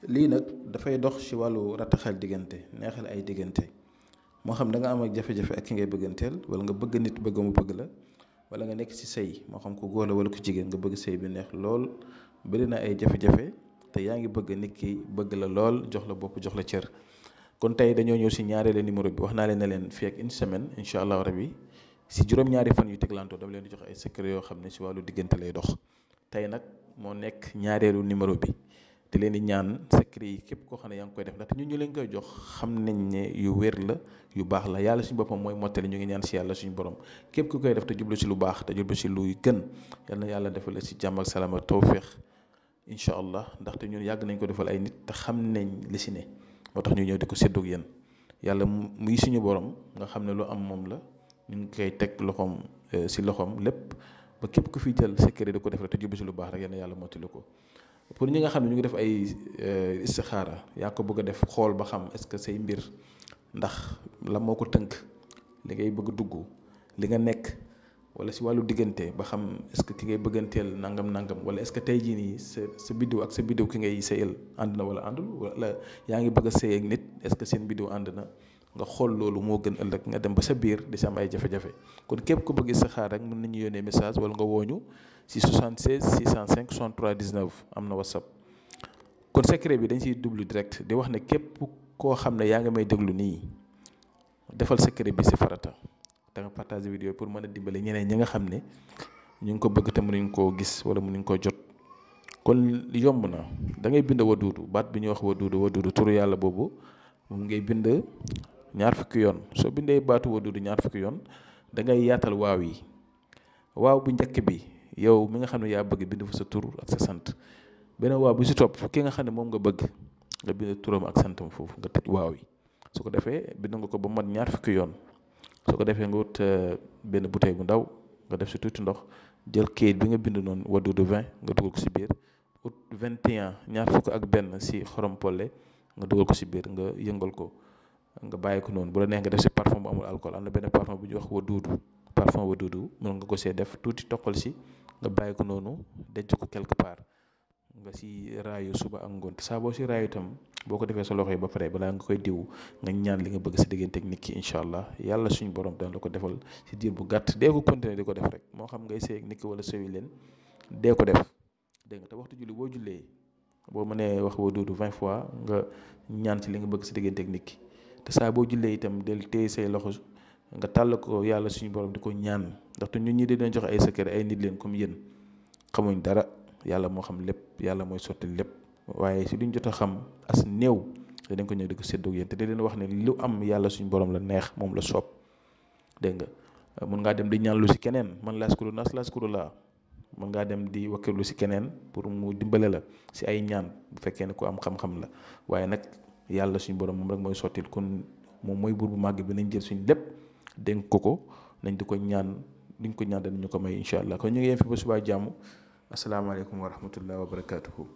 lii nag dafay dox ci wàllu rattaxal diggante neexal ay diggante moo xam da nga am ak jafe-jafe ak ki ngay bëgganteel wala nga bëgg nit bëgg mu bëgg la wala nga nekk ci sëy moo xam ku góor la wala ku jigéen nga bëgg sëy bi neex lool bari na ay jafe-jafe te yaa ngi bëgg nit ki bëgg la lool jox la bopp jox la cër. kon tey dañoo ñëw ci ñaareelu numéro bi wax naa leen ne leen fii ak une semaine incha allah rabi ci juróom-ñaari fan yu teglantoo dama leen di jox ay secret yoo xam ne ci wàllu diggante lay dox. tey nag moo nekk ñaareelu numéro bi te leen di ñaan secret yi képp koo xam ne yaa ngi koy def ndaxte ñun ñu leen koy jox xam nañ ne yu wér la yu baax la yàlla suñu boppam mooy mottali ñu ngi ñaan ci yàlla suñu borom képp ku koy def te jublu ci lu baax te jublu ci luy gën yal na yàlla defal la ci jàmm ak salaam ak tawféex incha allah ndaxte ñun yàgg nañ ko defal ay nit te xam nañ li ci ne moo tax ñu ñëw di ko séddoo ak yéen yàlla muy suñu borom nga xam ne lu am moom la ñu ngi koy teg loxoom ci loxoom lépp ba képp ku fi jël secret di ko def rek te jublu ci lu baax rek yal na yàlla mottali ko. pour ñi nga xam ne ñu ngi def ay istixaara yaa ko bëgg a def xool ba xam est-ce que say mbir ndax la moo ko tënk li ngay bëgg dugg li nga nekk wala si wàllu diggante ba xam est-ce que ki ngay bëgganteel nangam wala est-ce que tey jii nii sa biddiw ak sa biddiw ki ngay sëyal ànd na wala àndul wala yaa ngi bëgg a sëy ak nit est-ce que seen biddiw ànd na nga xool loolu moo gën ëllëg nga dem ba sa biir di si am ay jafe-jafe kon képp ku bëgg istixaara rek mën nañu yónnee message wala nga wooñu si 76 605 63 19 am na whatsapp. kon secret bi dañ siy double direct di wax ne képp koo xam ne yaa ngi may déglu nii defal secret bi si farata da nga partager vidéo pour mën a dimbale ñeneen ñi nga xam ne ñu ngi ko bëgg te mënuñ koo gis wala mënuñ koo jot. kon yomb na da ngay bind waduudu baat bi ñuy wax waduudu turu yàlla boobu moom ngay bind ñaar fukki yoon soo bindee baatu waduudu ñaar fukki yoon da ngay yaatal waaw yi waaw bu njëkk bi. yow mi nga xam ne yaa bëgg bind fa sa tur ak sa sant beneen waaw bu si topp ki nga xam ne moom nga bëgg nga bind turam ak santam foofu nga tëj waaw yi su ko defee bind nga ko ba mat ñaar fukki yoon su ko defee nga wut benn bouteille bu ndaw nga def si tuuti ndox jël kayit bi nga bind noonu waduudu 20 nga dugal ko si biir ut 21 ñaar fukk ak benn si xorom polle nga dugal ko si biir nga yëngal ko nga bàyyi ko noonu bu la neex nga def si parfum bu amul alcool am na benn parfum bu ñuy wax waduudu parfum waduudu mën nga ko see def tuuti toqal si nga bàyyi ko noonu denc ko quelque part nga si raayu suba ak ngoon saa boo si raayu itam boo ko defee sa loxo yi ba pare balaa nga koy diw nga ñaan li nga bëgg si diggante ak nit ki incha allah yàlla suñu borom dana la ko defal si diir bu gàtt dee ko continuer di ko def rek moo xam ngay sëy ak nit ki wala sëyu leen dee ko def dégg nga te waxtu julli boo jullee boo mënee wax waduudu 20 fois nga ñaan ci li nga bëgg si diggante ak nit ki te saa boo jullee itam del téye say loxo nga tàll ko yàlla suñu borom di ko ñaan ndaxte ñun ñi dinañ joxe ay secret ay nit leen comme yéen xamuñ dara yàlla moo xam lépp yàlla mooy sotti lépp waaye si duñ jot a xam as néew dañ ko ñëw di ko séddoo yéen te di leen wax ne lu am yàlla suñu borom la neex moom la soob dégg nga mun ngaa dem di ñaan lu si keneen man laskuru nas laskuru laa mun ngaa dem di wakkirlu si keneen pour mu dimbale la si ay ñaan bu fekkee ne ku am xam-xam la waaye nag yàlla suñu borom moom rek mooy sottil kon moom mooy buur bu màgg bi nañ jël suñu lépp dénk ko nañ di ko ñaan liñ ko ñaan danañu ko may incha allah kon ñu ngi yem fi ba subaa jàmm asalaamaaleykum wa rahmatullah wa barakaatuhu.